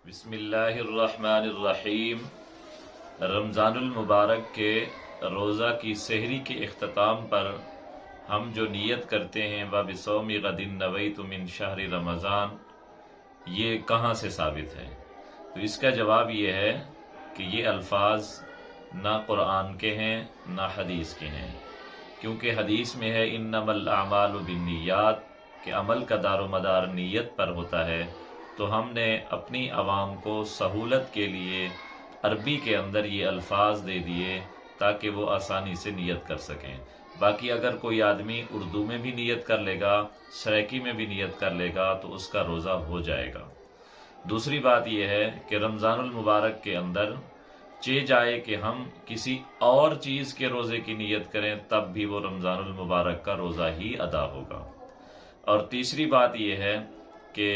بسم اللہ الرحمن الرحیم۔ رمضان المبارک کے روزہ کی سحری کے اختتام پر ہم جو نیت کرتے ہیں وَبِصَوْمِ غَدٍ نَوَيْتُ مِنْ شَهْرِ رمضان، یہ کہاں سے ثابت ہے؟ تو اس کا جواب یہ ہے کہ یہ الفاظ نہ قرآن کے ہیں نہ حدیث کے ہیں، کیونکہ حدیث میں ہے اِنَّمَا الْأَعْمَالُ بِالنِّيَّاتِ کہ عمل کا دار و مدار نیت پر ہوتا ہے۔ تو ہم نے اپنی عوام کو سہولت کے لیے عربی کے اندر یہ الفاظ دے دیے تاکہ وہ آسانی سے نیت کر سکیں۔ باقی اگر کوئی آدمی اردو میں بھی نیت کر لے گا، سرائکی میں بھی نیت کر لے گا تو اس کا روزہ ہو جائے گا۔ دوسری بات یہ ہے کہ رمضان المبارک کے اندر جائے کہ ہم کسی اور چیز کے روزے کی نیت کریں تب بھی وہ رمضان المبارک کا روزہ ہی ادا ہوگا۔ اور تیسری بات یہ ہے کہ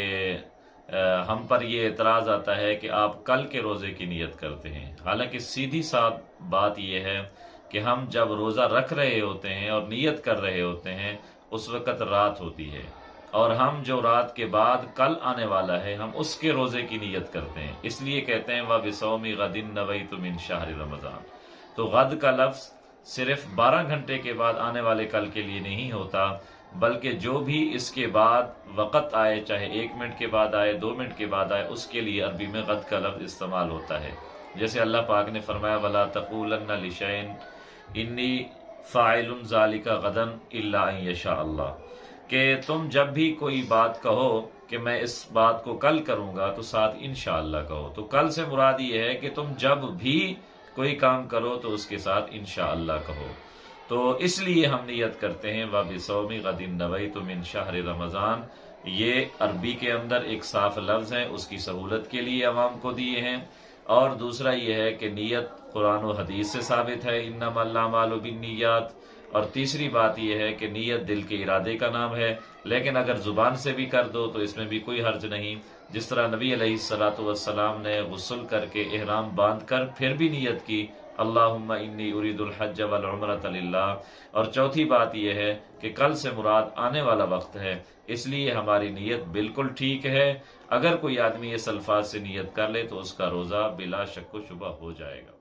ہم پر یہ اعتراض آتا ہے کہ آپ کل کے روزے کی نیت کرتے ہیں، حالانکہ سیدھی سادھ بات یہ ہے کہ ہم جب روزہ رکھ رہے ہوتے ہیں اور نیت کر رہے ہوتے ہیں اس وقت رات ہوتی ہے، اور ہم جو رات کے بعد کل آنے والا ہے ہم اس کے روزے کی نیت کرتے ہیں، اس لیے کہتے ہیں وَبِصَوْمِ غَدٍ نَوَيْتُ مِنْ شَهْرِ رمضان۔ تو غد کا لفظ صرف 12 گھنٹے کے بعد آنے والے کل کے لیے نہیں ہوتا، بلکہ جو بھی اس کے بعد وقت آئے، چاہے 1 منٹ کے بعد آئے 2 منٹ کے بعد آئے، اس کے لیے عربی میں غد کا لفظ استعمال ہوتا ہے۔ جیسے اللہ پاک نے فرمایا وَلَا تَقُولَنَّ لِشَيْءٍ إِنِّي فَاعِلٌ ذَلِكَ غَدًا إِلَّا أَن يَشَاءَ اللَّهُ کہ تم جب بھی کوئی بات کہو کہ میں اس بات کو کل کروں گا تو ساتھ انشاءاللہ کہو۔ تو کل سے مراد یہ ہے کہ تم جب بھی کوئی کام کرو تو اس کے ساتھ انشاءاللہ کہو۔ تو اس لیے ہم نیت کرتے ہیں وَبِصَوْمِ غَدٍ نَوَيْتُ مِنْ شَهْرِ رمضان۔ یہ عربی کے اندر ایک صاف لفظ ہے، اس کی سہولت کے لیے عوام کو دیے ہیں۔ اور دوسرا یہ ہے کہ نیت قرآن و حدیث سے ثابت ہے اِنَّمَا الْأَعْمَالُ بِالنِّيَّاتِ۔ اور تیسری بات یہ ہے کہ نیت دل کے ارادے کا نام ہے، لیکن اگر زبان سے بھی کر دو تو اس میں بھی کوئی حرج نہیں۔ جس طرح نبی علیہ الصلوۃ والسلام نے غسل کر کے احرام باندھ کر پھر بھی نیت کی اللہم انی ارید الحج والعمرۃ للہ۔ اور چوتھی بات یہ ہے کہ کل سے مراد آنے والا وقت ہے، اس لیے ہماری نیت بالکل ٹھیک ہے۔ اگر کوئی آدمی اس الفاظ سے نیت کر لے تو اس کا روزہ بلا شک و شبہ ہو جائے گا۔